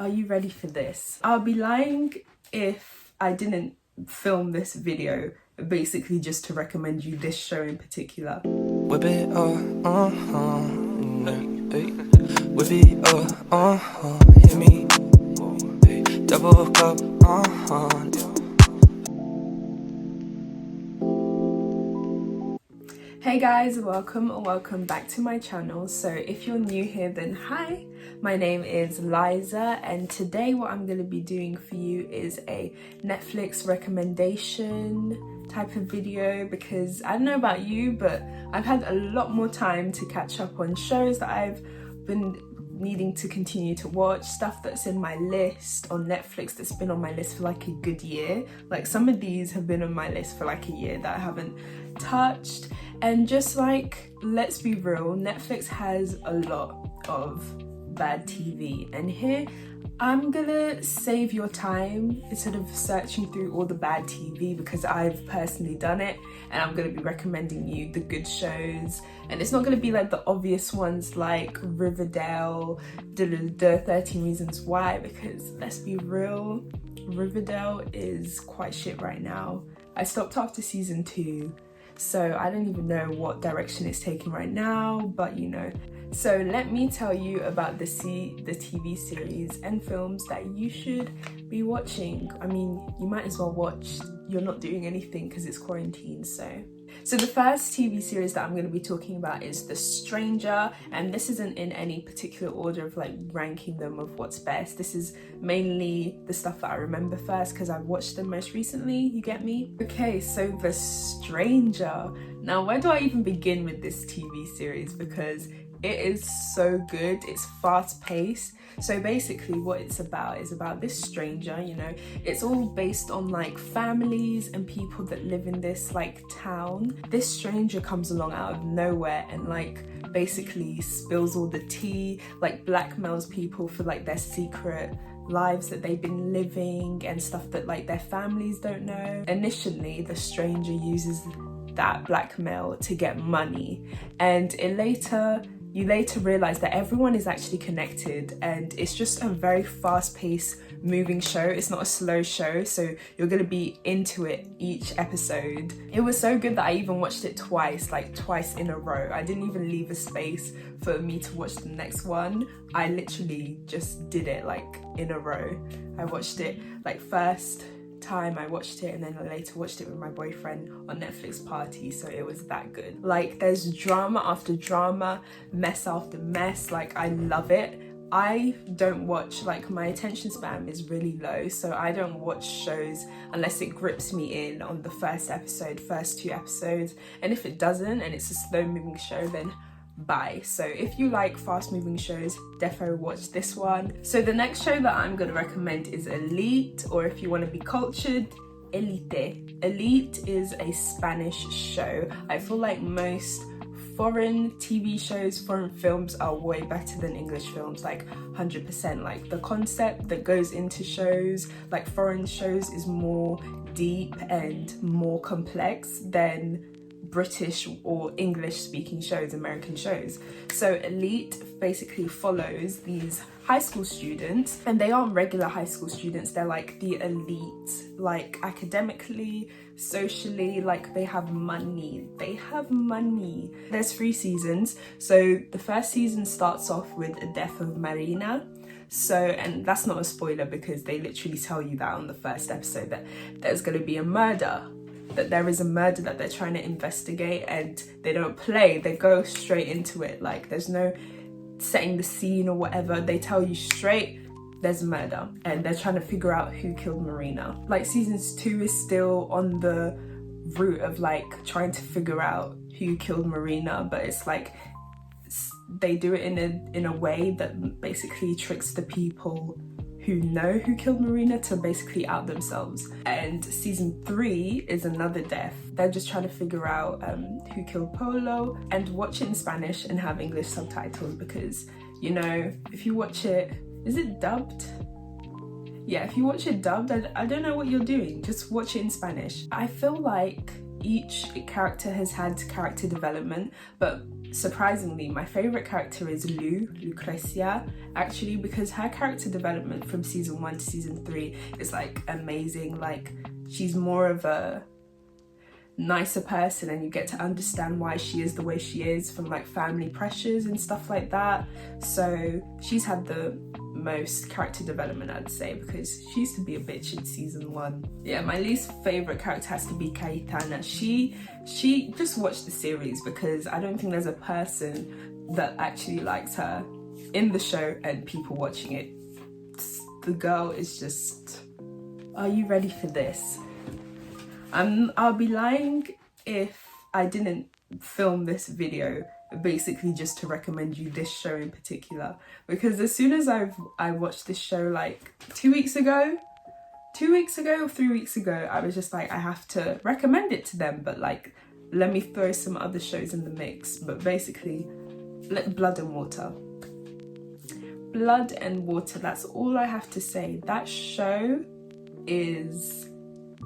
Are you ready for this? I'll be lying if I didn't film this video basically just to recommend you this show in particular. Whip it, whip it, hit me, double cup, Hey guys, welcome back to my channel. So if you're new here, then hi, my name is Liza, and today what I'm going to be doing for you is a Netflix recommendation type of video, because I don't know about you, but I've had a lot more time to catch up on shows that I've been needing to continue to watch, stuff that's in my list on Netflix that's been on my list for like a good year. Like some of these have been on my list for like a year that I haven't touched. And just like, let's be real, Netflix has a lot of bad TV, and here I'm gonna save your time instead of searching through all the bad TV, because I've personally done it, and I'm gonna be recommending you the good shows. And it's not gonna be like the obvious ones like Riverdale, 13 Reasons Why, because let's be real, Riverdale is quite shit right now. I stopped after season 2, so I don't even know what direction it's taking right now, but you know. So let me tell you about the TV series and films that you should be watching. I mean, you might as well watch. You're not doing anything because it's quarantine, so the first TV series that I'm going to be talking about is The Stranger, and this isn't in any particular order of like ranking them of what's best. This is mainly the stuff that I remember first because I've watched them most recently, you get me? Okay, so The Stranger. Now, where do I even begin with this TV series? Because it is so good, it's fast paced. So basically what it's about is about this stranger, you know, it's all based on like families and people that live in this like town. This stranger comes along out of nowhere and like basically spills all the tea, like blackmails people for like their secret lives that they've been living and stuff that like their families don't know. Initially, the stranger uses that blackmail to get money, and you later realize that everyone is actually connected, and it's just a very fast-paced moving show. It's not a slow show, so you're gonna be into it each episode. It was so good that I even watched it twice in a row. I didn't even leave a space for me to watch the next one. I literally just did it like in a row. I watched it like first time I watched it, and then I later watched it with my boyfriend on Netflix party, so it was that good. Like, there's drama after drama, mess after mess. Like, I love it. I don't watch, like, my attention span is really low, so I don't watch shows unless it grips me in on the first 2 episodes, and if it doesn't and it's a slow moving show, then bye. So if you like fast moving shows, defo watch this one. So the next show that I'm going to recommend is Elite, or if you want to be cultured, Elite. Elite is a Spanish show. I feel like most foreign TV shows, foreign films are way better than English films, like 100%. Like the concept that goes into shows, like foreign shows, is more deep and more complex than British or English speaking shows, American shows. So Elite basically follows these high school students, and they aren't regular high school students, they're like the elite, like academically, socially, like they have money. There's 3 seasons. So the first season starts off with the death of Marina. So, and that's not a spoiler because they literally tell you that on the first episode, that there's going to be a murder, that there is a murder that they're trying to investigate, and they don't play, they go straight into it. Like, there's no setting the scene or whatever, they tell you straight there's a murder and they're trying to figure out who killed Marina. Like, seasons 2 is still on the route of like trying to figure out who killed Marina, but it's like they do it in a way that basically tricks the people who know who killed Marina to basically out themselves. And season 3 is another death. They're just trying to figure out who killed Polo, and watch it in Spanish and have English subtitles, because, you know, if you watch it, is it dubbed? Yeah, if you watch it dubbed, I don't know what you're doing. Just watch it in Spanish. I feel like each character has had character development, but surprisingly, my favorite character is Lucrezia, actually, because her character development from season 1 to season 3 is like amazing. Like, she's more of a nicer person, and you get to understand why she is the way she is from like family pressures and stuff like that. So she's had the most character development, I'd say, because she used to be a bitch in season 1. Yeah, my least favorite character has to be Cayetana. She just watched the series, because I don't think there's a person that actually likes her in the show and people watching it. The girl is just... Are you ready for this? I'll be lying if I didn't film this video basically just to recommend you this show in particular, because as soon as I watched this show like 2 weeks ago or 3 weeks ago, I was just like, I have to recommend it to them, but like, let me throw some other shows in the mix. But basically, Blood and Water, that's all I have to say. That show is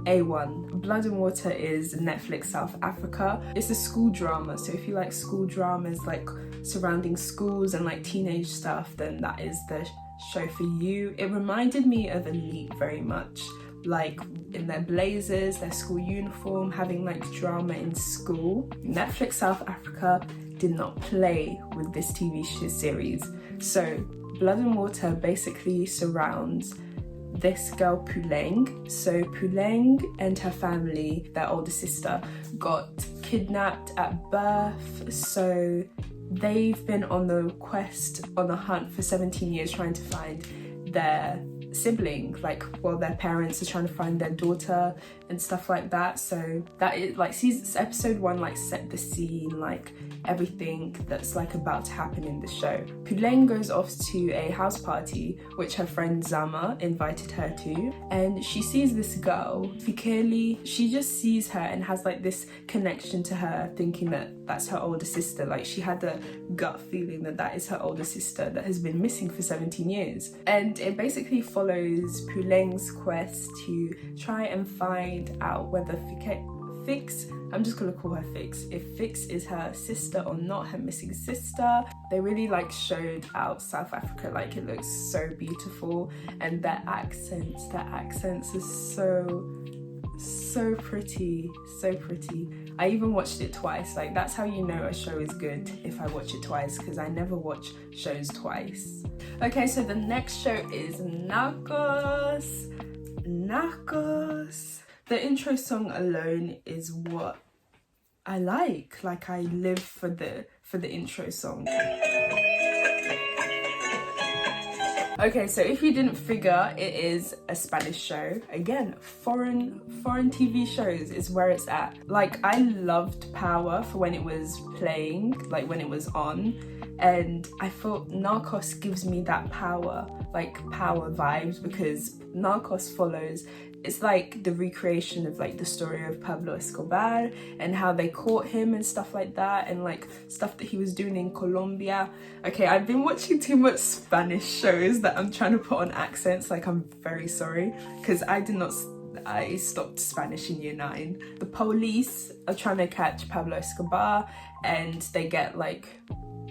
A1. Blood and Water is Netflix South Africa. It's a school drama, so if you like school dramas like surrounding schools and like teenage stuff, then that is the show for you. It reminded me of Elite very much, like in their blazers, their school uniform, having like drama in school. Netflix South Africa did not play with this TV series. So Blood and Water basically surrounds this girl Puleng. So Puleng and her family, their older sister, got kidnapped at birth. So they've been on the hunt for 17 years trying to find their sibling, like, while their parents are trying to find their daughter and stuff like that. So that is like episode 1 like set the scene, like everything that's like about to happen in the show. Puleng goes off to a house party which her friend Zama invited her to, and she sees this girl, Fikeli. She just sees her and has like this connection to her, thinking that that's her older sister. Like, she had a gut feeling that that is her older sister that has been missing for 17 years. And it basically follows Puleng's quest to try and find out whether Fix, I'm just gonna call her Fix, if Fix is her sister or not, her missing sister. They really like showed out South Africa, like it looks so beautiful, and their accents are so pretty, so pretty. I even watched it twice. Like, that's how you know a show is good, if I watch it twice, because I never watch shows twice. Okay, so the next show is Narcos. The intro song alone is what I like. Like, I live for the intro song. Okay, so if you didn't figure, it is a Spanish show. Again, foreign TV shows is where it's at. Like, I loved Power for when it was playing, like when it was on, and I thought Narcos gives me that power vibes, because Narcos follows, it's like the recreation of like the story of Pablo Escobar and how they caught him and stuff like that, and like stuff that he was doing in Colombia. Okay, I've been watching too much Spanish shows that I'm trying to put on accents, like, I'm very sorry, because I stopped Spanish in year 9. The police are trying to catch Pablo Escobar, and they get like,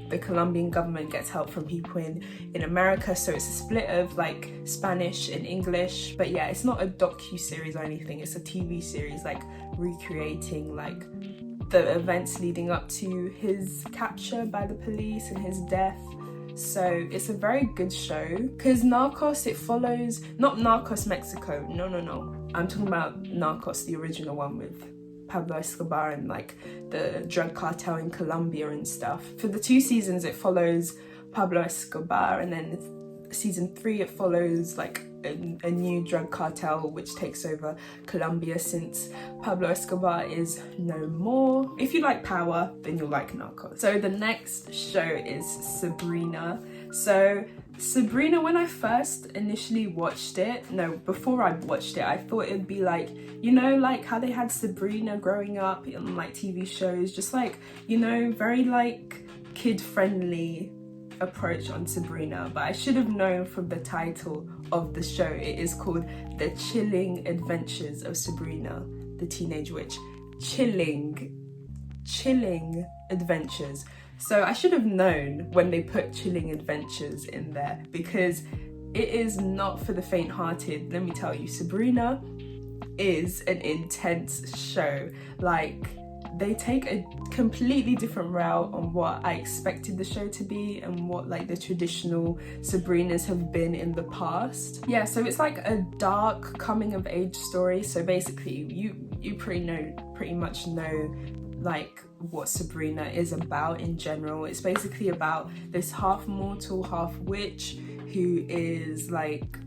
the Colombian government gets help from people in America, so it's a split of like Spanish and English. But yeah, it's not a docu-series or anything, it's a TV series, like recreating like the events leading up to his capture by the police and his death. So it's a very good show, because Narcos, it follows, not Narcos Mexico, no, I'm talking about Narcos, the original one with Pablo Escobar and like the drug cartel in Colombia and stuff. For the 2 seasons it follows Pablo Escobar, and then season 3 it follows like a new drug cartel which takes over Colombia since Pablo Escobar is no more. If you like Power, then you'll like Narcos. So the next show is Sabrina. So Sabrina, when I first initially watched it, before I watched it, I thought it'd be like, you know, like how they had Sabrina growing up in like TV shows, just like, you know, very like kid-friendly approach on Sabrina. But I should have known from the title of the show, it is called The Chilling Adventures of Sabrina, the Teenage Witch. Chilling adventures. So I should have known when they put Chilling Adventures in there, because it is not for the faint-hearted. Let me tell you, Sabrina is an intense show. Like, they take a completely different route on what I expected the show to be and what like the traditional Sabrinas have been in the past. Yeah, so it's like a dark coming of age story. So basically you pretty much know like what Sabrina is about in general. It's basically about this half mortal, half witch who is like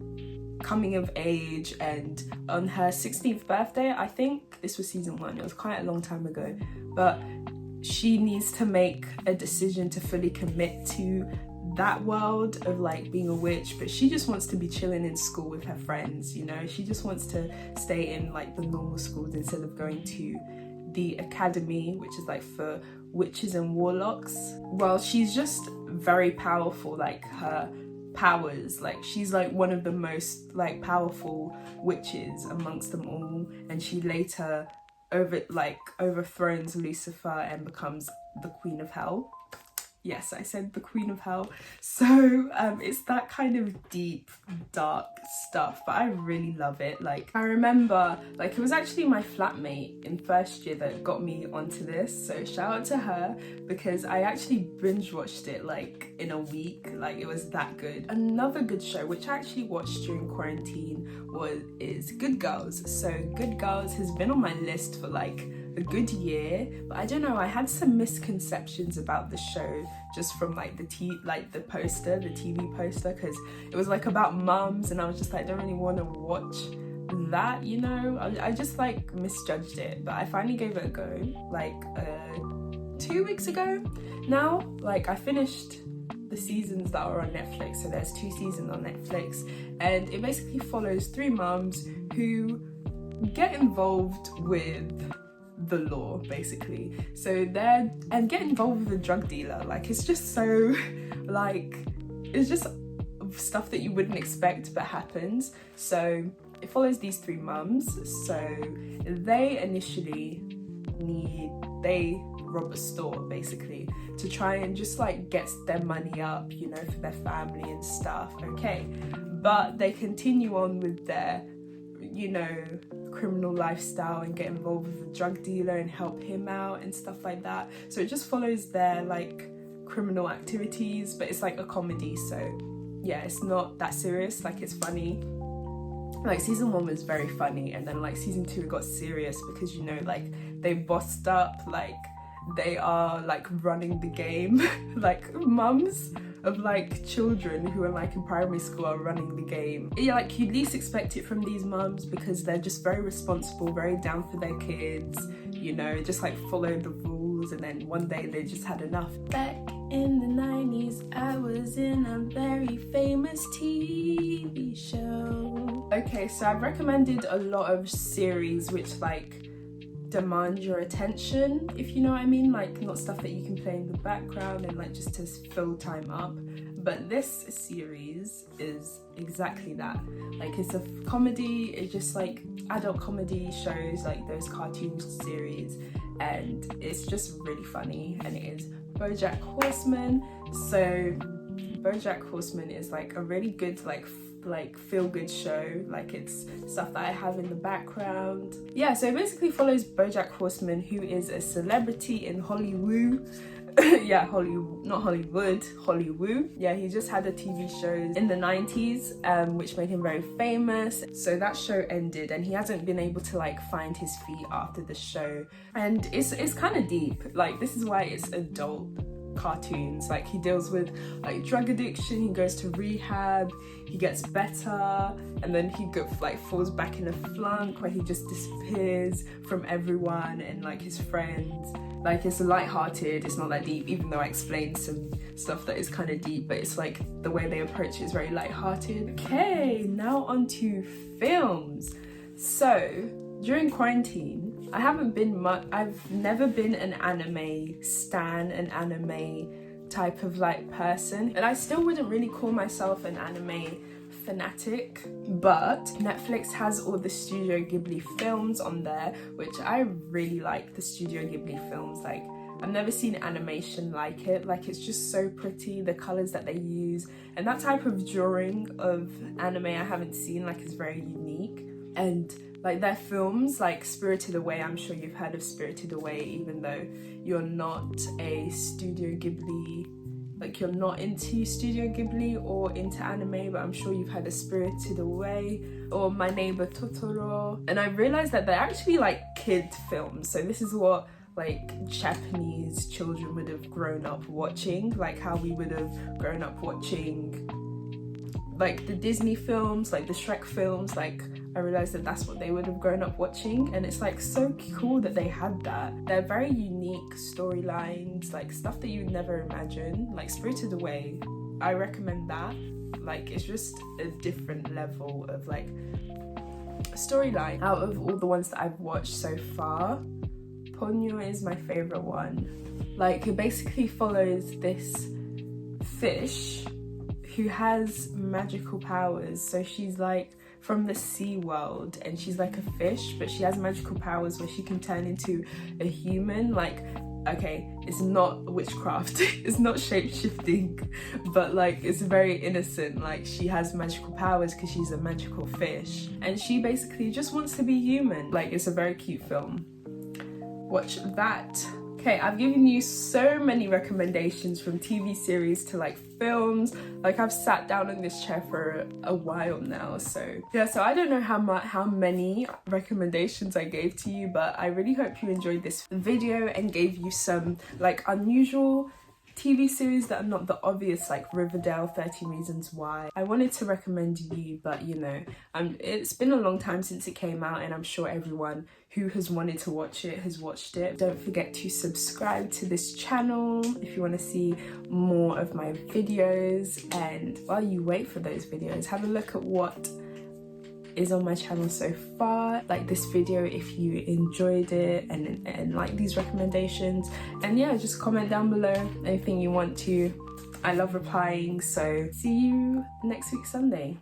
coming of age, and on her 16th birthday, I think this was season 1, it was quite a long time ago, but she needs to make a decision to fully commit to that world of like being a witch, but she just wants to be chilling in school with her friends, you know. She just wants to stay in like the normal schools instead of going to the academy, which is like for witches and warlocks. Well, she's just very powerful, like her powers, like she's like one of the most like powerful witches amongst them all, and she later overthrows Lucifer and becomes the Queen of Hell. Yes, I said the Queen of Hell. So it's that kind of deep, dark stuff, but I really love it. Like, I remember, like, it was actually my flatmate in first year that got me onto this, so shout out to her, because I actually binge watched it like in a week. Like, it was that good. Another good show which I actually watched during quarantine is Good Girls. So Good Girls has been on my list for like a good year, but I don't know, I had some misconceptions about the show just from like the TV poster, because it was like about mums, and I was just like, I don't really want to watch that, you know. I just like misjudged it, but I finally gave it a go like 2 weeks ago now. Like, I finished the seasons that are on Netflix, so there's 2 seasons on Netflix, and it basically follows 3 mums who get involved with the law, basically. So get involved with a drug dealer. Like, it's just so like, it's just stuff that you wouldn't expect but happens. So it follows these 3 mums. So they initially rob a store basically to try and just like get their money up, you know, for their family and stuff. Okay, but they continue on with their, you know, criminal lifestyle and get involved with a drug dealer and help him out and stuff like that. So it just follows their like criminal activities, but it's like a comedy, so yeah, it's not that serious. Like, it's funny. Like, season 1 was very funny, and then like season 2 it got serious because, you know, like they bossed up, like they are like running the game. Like, mums of like children who are like in primary school are running the game. Yeah, like you'd least expect it from these mums because they're just very responsible, very down for their kids, you know, just like follow the rules, and then one day they just had enough. Back in the 90s, I was in a very famous TV show. Okay, so I've recommended a lot of series which like demand your attention, if you know what I mean, like not stuff that you can play in the background and like just to fill time up. But this series is exactly that. Like, it's a comedy, it's just like adult comedy shows, like those cartoon series, and it's just really funny, and it is Bojack Horseman. So Bojack Horseman is like a really good like feel-good show. Like, it's stuff that I have in the background. Yeah, so it basically follows Bojack Horseman, who is a celebrity in Hollywood. Yeah, not Hollywood, Hollywood. Yeah, he just had a TV show in the 90s, which made him very famous. So that show ended, and he hasn't been able to like find his feet after the show. And it's kind of deep. Like, this is why it's adult cartoons. Like, he deals with like drug addiction, he goes to rehab, he gets better, and then he falls back in a flunk where he just disappears from everyone and like his friends. Like, it's light-hearted, it's not that deep, even though I explained some stuff that is kind of deep, but it's like the way they approach it is very light-hearted. Okay, now on to films. So during quarantine, I've never been an anime stan, an anime type of like person, and I still wouldn't really call myself an anime fanatic, but Netflix has all the Studio Ghibli films on there, which I really like. The Studio Ghibli films, like I've never seen animation like it. Like, it's just so pretty, the colors that they use, and that type of drawing of anime I haven't seen. Like, it's very unique. And like their films, like Spirited Away, I'm sure you've heard of Spirited Away, even though you're not a Studio Ghibli, like you're not into Studio Ghibli or into anime, but I'm sure you've heard of Spirited Away or My Neighbour Totoro. And I realized that they're actually like kid films, so this is what like Japanese children would have grown up watching, like how we would have grown up watching like the Disney films, like the Shrek films. Like, I realized that that's what they would have grown up watching, and it's like so cool that they had that. They're very unique storylines, like stuff that you would never imagine. Like Spirited Away, I recommend that. Like, it's just a different level of like storyline. Out of all the ones that I've watched so far, Ponyo is my favorite one. Like, it basically follows this fish who has magical powers. So she's like from the sea world, and she's like a fish, but she has magical powers where she can turn into a human. Like, okay, it's not witchcraft, it's not shape-shifting, but like it's very innocent. Like, she has magical powers because she's a magical fish, and she basically just wants to be human. Like, it's a very cute film. Watch that. Okay, I've given you so many recommendations, from TV series to like films. Like, I've sat down in this chair for a while now, so yeah. So I don't know how many recommendations I gave to you, but I really hope you enjoyed this video and gave you some like unusual TV series that are not the obvious, like Riverdale, 13 Reasons Why. I wanted to recommend You, but you know, it's been a long time since it came out, and I'm sure everyone who has wanted to watch it has watched it. Don't forget to subscribe to this channel if you want to see more of my videos, and while you wait for those videos, have a look at what is on my channel so far. Like this video if you enjoyed it, and like these recommendations, and yeah, just comment down below anything you want to. I love replying. So see you next week Sunday.